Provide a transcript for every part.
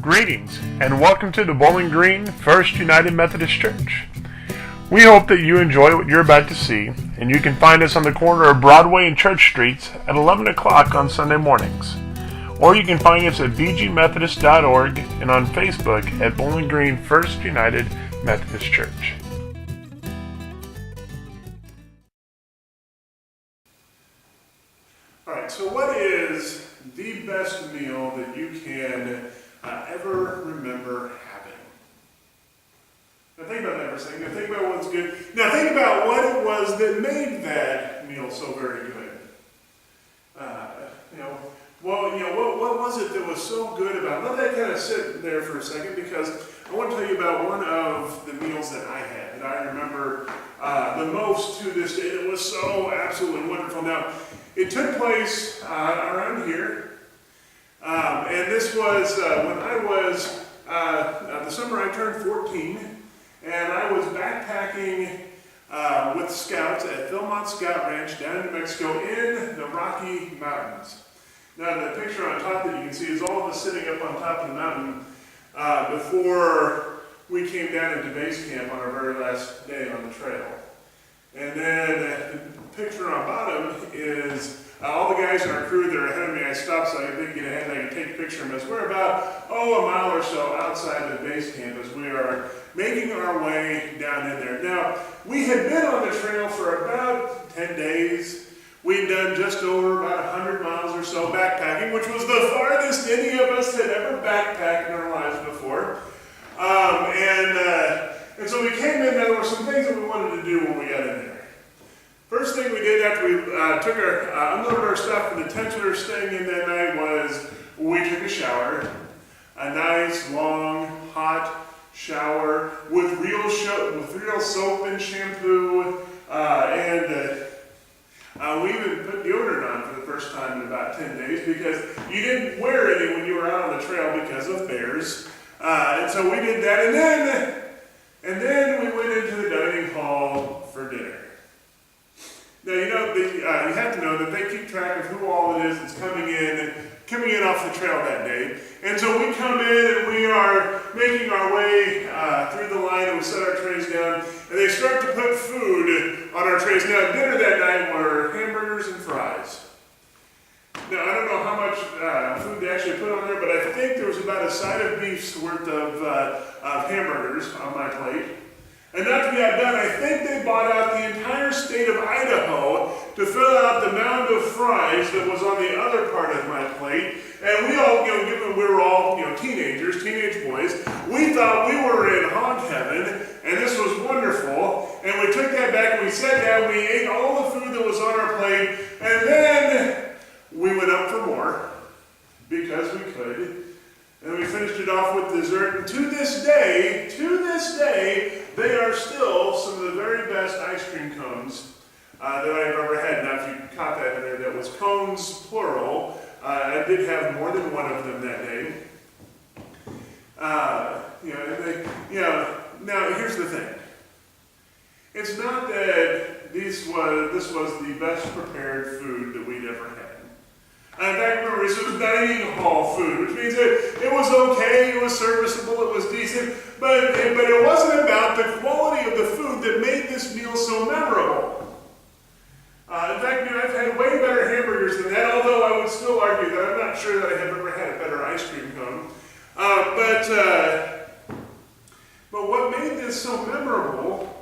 Greetings, and welcome to the Bowling Green First United Methodist Church. We hope that you enjoy what you're about to see, and you can find us on the corner of Broadway and Church Streets at 11 o'clock on Sunday mornings. Or you can find us at bgmethodist.org and on Facebook at Bowling Green First United Methodist Church. Alright, so what is the best meal that you can ever remember having? Now think about that for a second. Now think about what's good. Now think about what it was that made that meal so very good. What was it that was so good about it? Let that kind of sit there for a second, because I want to tell you about one of the meals that I had that I remember the most to this day. It was so absolutely wonderful. Now, it took place around here, and this was when I was, the summer I turned 14, and I was backpacking with Scouts at Philmont Scout Ranch down in New Mexico in the Rocky Mountains. Now, the picture on top that you can see is all of us sitting up on top of the mountain before we came down into base camp on our very last day on the trail. And then the picture on bottom is all the guys in our crew that are ahead of me. I stopped so they could get ahead and I could take a picture of them as we're about, a mile or so outside the base camp as we are making our way down in there. Now, we had been on the trail for about 10 days. We'd done just over about 100 miles or so backpacking, which was the farthest any of us had ever backpacked in our lives before. And so we came in, there were some things that we wanted to do when we got in there. First thing we did after we unloaded our stuff from the tents we were staying in that night was we took a shower. A nice, long, hot shower with real soap and shampoo, we even put deodorant on for the first time in about 10 days because you didn't wear any when you were out on the trail because of bears. And so we did that, and then we went into the dining hall for dinner. Now, you have to know that they keep track of who all it is that's coming in off the trail that day. And so we come in and we are making our way through the line and we set our trays down, and they start to put food on our trays. Now, dinner that night were hamburgers and fries. Now, I don't know how much food they actually put on there, but I think there was about a side of beef's worth of hamburgers on my plate. And not to be outdone, I think they bought out the entire state of Idaho to fill out the mound of fries that was on the other part of my plate. And we all, given we were all, teenage boys, we thought we were in hog heaven, and this was wonderful. And we took that back and we sat down, we ate all the food that was on our plate, and then we went up for more, because we could. And we finished it off with dessert, and to this day, they are still some of the very best ice cream cones that I've ever had. Now, if you caught that in there, that was cones, plural. I did have more than one of them that day. Now here's the thing. It's not that this was the best prepared food that we'd ever had. In fact, remember, this was dining hall food, which means that it was okay, it was serviceable, it was decent, but it wasn't about the quality of the food that made this meal so memorable. In fact, I've had way better hamburgers than that, although I would still argue that I'm not sure that I have ever had a better ice cream cone. But what made this so memorable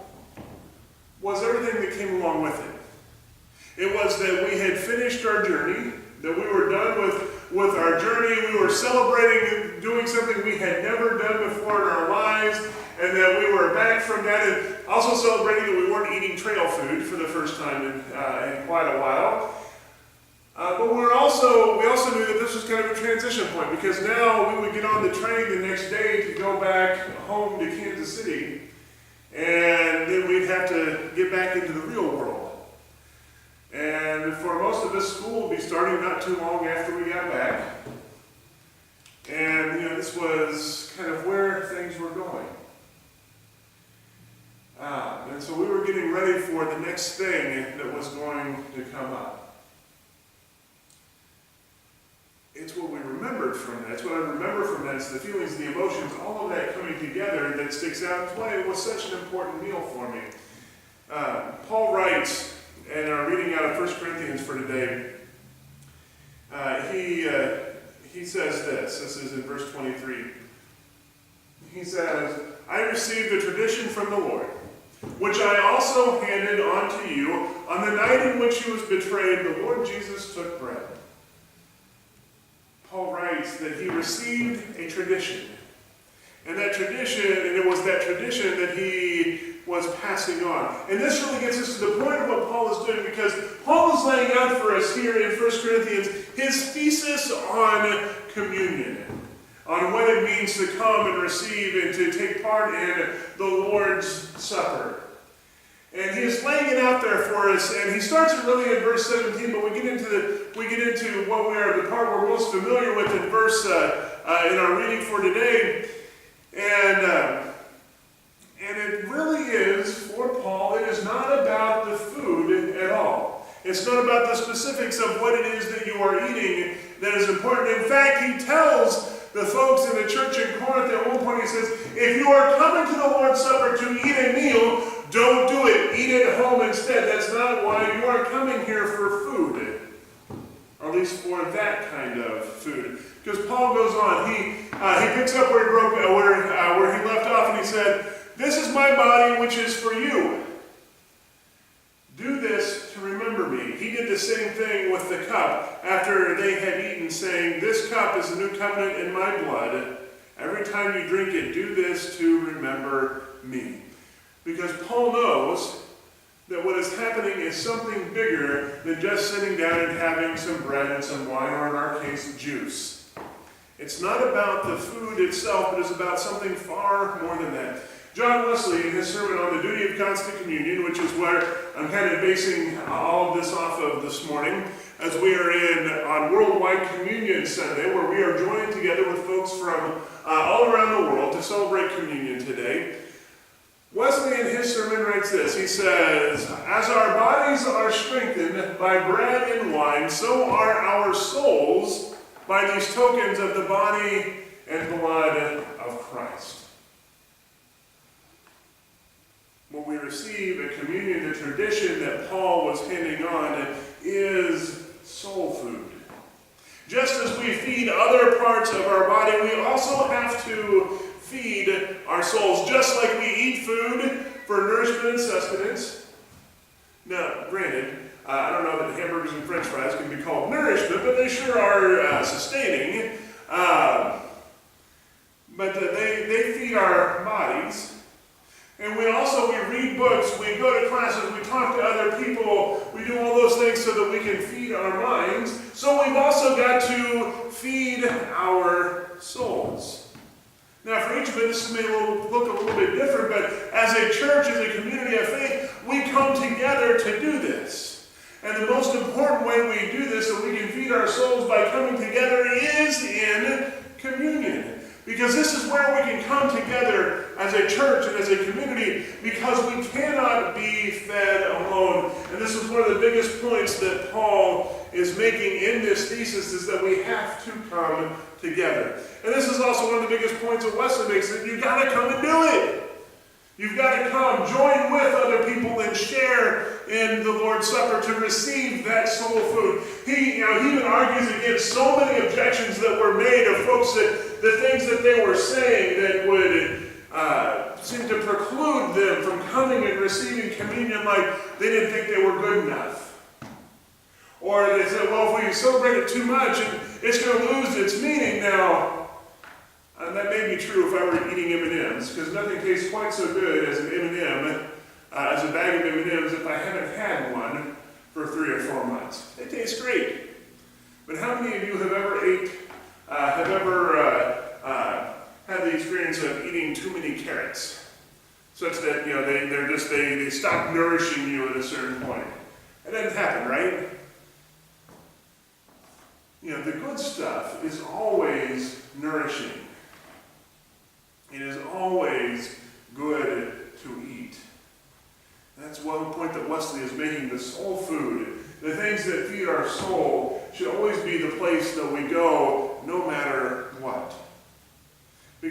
was everything that came along with it. It was that we had finished our journey, that we were done with our journey, we were celebrating doing something we had never done before in our lives, and that we were back from that, and also celebrating that we weren't eating trail food for the first time in quite a while. But we also knew that this was kind of a transition point, because now we would get on the train the next day to go back home to Kansas City, and then we'd have to get back into the real world. And for most of us, school will be starting not too long after we got back. And, this was kind of where things were going. And so we were getting ready for the next thing that was going to come up. It's what we remembered from that. It's what I remember from that. It's the feelings, the emotions, all of that coming together that sticks out. It's why it was such an important meal for me. Paul writes, in our reading out of 1 Corinthians for today, he says this. This is in verse 23. He says, I received the tradition from the Lord, which I also handed on to you. On the night in which he was betrayed, the Lord Jesus took bread. Paul writes that he received a tradition. And that tradition, and it was that tradition that he was passing on. And this really gets us to the point of what Paul is doing, because Paul is laying out for us here in 1 Corinthians his thesis on communion, on what it means to come and receive and to take part in the Lord's Supper. And he is laying it out there for us, and he starts it really in verse 17, but we get into what we are, the part we're most familiar with in verse in our reading for today. And it really is, for Paul, it is not about the food at all. It's not about the specifics of what it is that you are eating that is important. In fact, he tells the folks in the church in Corinth at one point, he says, if you are coming to the Lord's Supper to eat a meal, don't do it. Eat it at home instead. That's not why you are coming here for food. Or at least for that kind of food. Because Paul goes on. He picks up where he left off, and he said, this is my body which is for you. Do this to remember me. He did the same thing with the cup after they had eaten, saying, this cup is the new covenant in my blood. Every time you drink it, do this to remember me. Because Paul knows that what is happening is something bigger than just sitting down and having some bread and some wine, or in our case, juice. It's not about the food itself, but it's about something far more than that. John Wesley, in his sermon on the duty of constant communion, which is where I'm kind of basing all of this off of this morning, as we are on Worldwide Communion Sunday, where we are joining together with folks from all around the world to celebrate communion today. Wesley in his sermon writes this. He says, as our bodies are strengthened by bread and wine, so are our souls by these tokens of the body and blood of Christ. When we receive a communion, the tradition that Paul was handing on is soul food. Just as we feed other parts of our body, we also have to feed our souls, just like we eat food for nourishment and sustenance. Now, granted, I don't know that hamburgers and french fries can be called nourishment, but they sure are sustaining. But they feed our bodies. And we read books, we go to classes, we talk to other people, we do all those things so that we can feed our minds. So we've also got to feed our souls. Now for each of us, this may look a little bit different, but as a church, as a community of faith, we come together to do this. And the most important way we do this, so we can feed our souls by coming together, is in communion. Because this is where we can come together as a church and as a community, because we cannot be fed alone. And this is one of the biggest points that Paul is making in this thesis, is that we have to come together. And this is also one of the biggest points that Wesley makes, that you've got to come and do it. You've got to come, join with other people, and share in the Lord's Supper to receive that soul food. He even argues against so many objections that were made of folks that the things that they were saying that would seem to preclude them from coming and receiving communion, like they didn't think they were good enough. Or they said, well, if we celebrate it too much, it's going to lose its meaning. Now, that may be true if I were eating M&Ms, because nothing tastes quite so good as an M&M, as a bag of M&Ms, if I haven't had one for 3 or 4 months. They taste great. But how many of you have ever had the experience of eating too many carrots, such that they stop nourishing you at a certain point? That doesn't happen, right? The good stuff is always nourishing. It is always good to eat. That's one point that Wesley is making. The soul food, the things that feed our soul, should always be the place that we go, no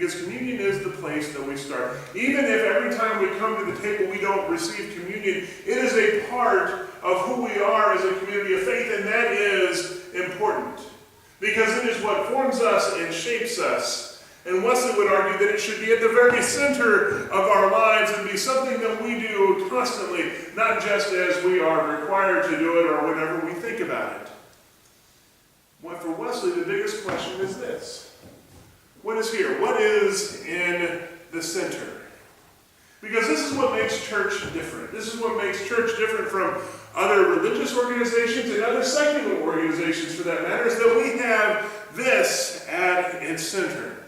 Because communion is the place that we start. Even if every time we come to the table we don't receive communion, it is a part of who we are as a community of faith, and that is important. Because it is what forms us and shapes us. And Wesley would argue that it should be at the very center of our lives and be something that we do constantly, not just as we are required to do it or whenever we think about it. Well, for Wesley, the biggest question is this. What is here? What is in the center? Because this is what makes church different. This is what makes church different from other religious organizations and other secular organizations, for that matter, is that we have this at its center.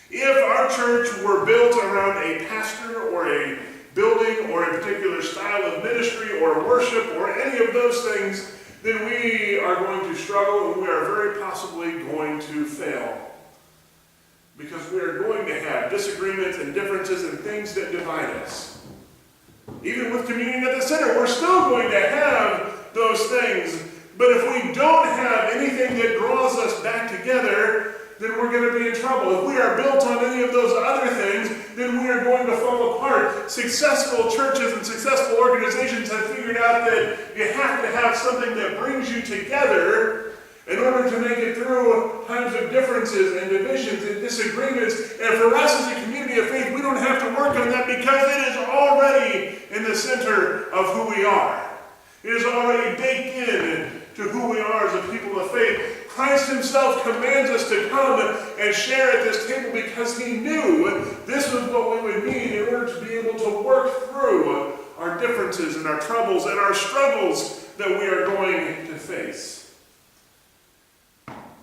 If our church were built around a pastor or a building or a particular style of ministry or worship or any of those things, then we are going to struggle and we are very possibly going to fail. Because we are going to have disagreements and differences and things that divide us. Even with communion at the center, we're still going to have those things. But if we don't have anything that draws us back together, then we're going to be in trouble. If we are built on any of those other things, then we are going to fall apart. Successful churches and successful organizations have figured out that you have to have something that brings you together in order to make it through times of differences and divisions and disagreements. And for us as a community of faith, we don't have to work on that because it is already in the center of who we are. It is already baked in to who we are as a people of faith. Christ himself commands us to come and share at this table because he knew this was what we would need in order to be able to work through our differences and our troubles and our struggles that we are going to face.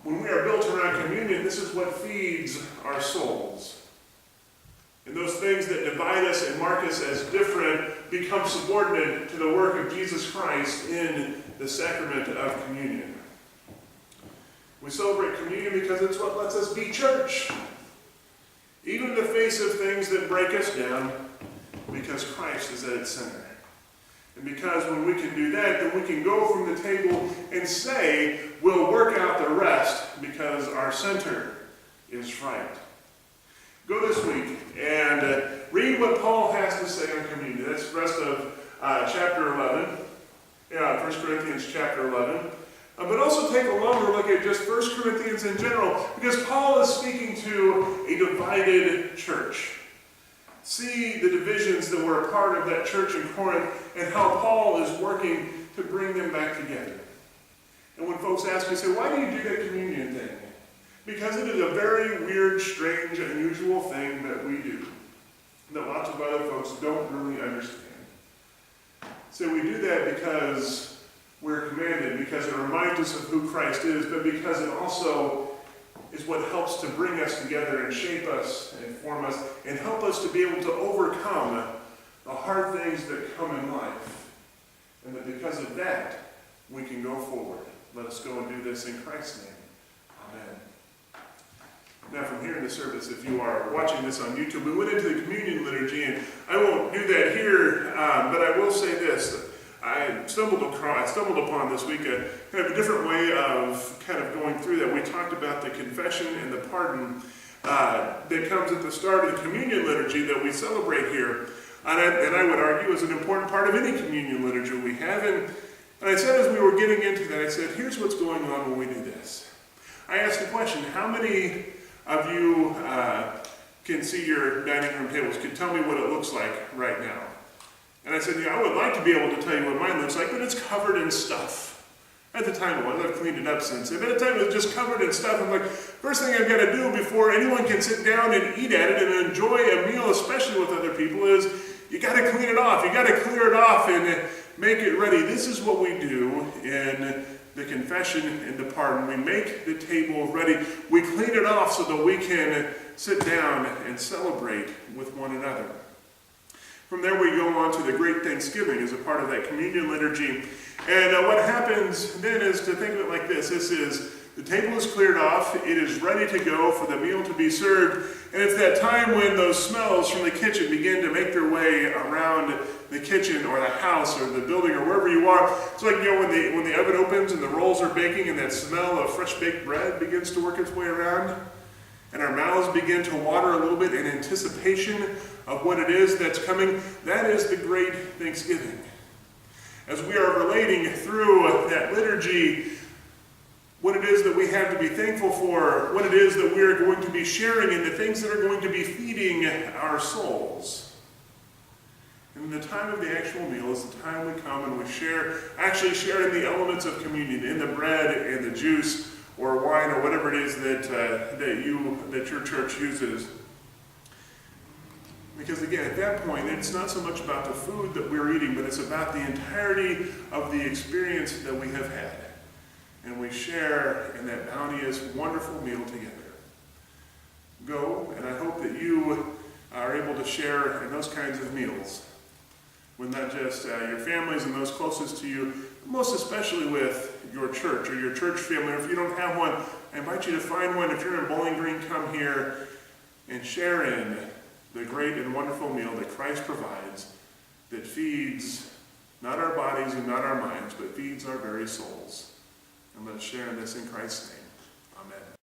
When we are built around communion, this is what feeds our souls. And those things that divide us and mark us as different become subordinate to the work of Jesus Christ in the sacrament of communion. We celebrate communion because it's what lets us be church. Even in the face of things that break us down, because Christ is at its center. And because when we can do that, then we can go from the table and say, we'll work out the rest because our center is right. Go this week and read what Paul has to say on communion. That's the rest of chapter 11, 1 Corinthians chapter 11. But also take a longer look at just 1 Corinthians in general, because Paul is speaking to a divided church. See the divisions that were a part of that church in Corinth and how Paul is working to bring them back together. And when folks ask me, say, why do you do that communion thing? Because it is a very weird, strange, unusual thing that we do that lots of other folks don't really understand. So we do that because we're commanded, because it reminds us of who Christ is, but because it also is what helps to bring us together and shape us and form us and help us to be able to overcome the hard things that come in life. And that because of that, we can go forward. Let us go and do this in Christ's name. Amen. Now from here in the service, if you are watching this on YouTube, we went into the communion liturgy, and I won't do that here, but I will say this. I stumbled upon this week a kind of a different way of kind of going through that. We talked about the confession and the pardon that comes at the start of the communion liturgy that we celebrate here. And I would argue is an important part of any communion liturgy we have. And I said as we were getting into that, I said, here's what's going on when we do this. I asked the question, how many of you can see your dining room tables, can tell me what it looks like right now? And I said, I would like to be able to tell you what mine looks like, but it's covered in stuff. At the time it was, I've cleaned it up since. And at the time it was just covered in stuff. I'm like, first thing I've got to do before anyone can sit down and eat at it and enjoy a meal, especially with other people, is you got to clean it off. You got to clear it off and make it ready. This is what we do in the confession and the pardon. We make the table ready. We clean it off so that we can sit down and celebrate with one another. From there we go on to the Great Thanksgiving as a part of that communion liturgy. And what happens then is to think of it like this. This is, the table is cleared off, it is ready to go for the meal to be served, and it's that time when those smells from the kitchen begin to make their way around the kitchen or the house or the building or wherever you are. It's like, when the oven opens and the rolls are baking and that smell of fresh baked bread begins to work its way around. and our mouths begin to water a little bit in anticipation of what it is that's coming, that is the great Thanksgiving. As we are relating through that liturgy what it is that we have to be thankful for, what it is that we are going to be sharing, and the things that are going to be feeding our souls. And the time of the actual meal is the time we come and we actually share in the elements of communion, in the bread and the juice or wine or whatever it is that your church uses. Because again, at that point, it's not so much about the food that we're eating, but it's about the entirety of the experience that we have had. And we share in that bounteous, wonderful meal together. Go, and I hope that you are able to share in those kinds of meals with not just your families and those closest to you, but most especially with your church or your church family. Or if you don't have one, I invite you to find one. If you're in Bowling Green, come here and share in the great and wonderful meal that Christ provides that feeds not our bodies and not our minds, but feeds our very souls. And let's share in this in Christ's name. Amen.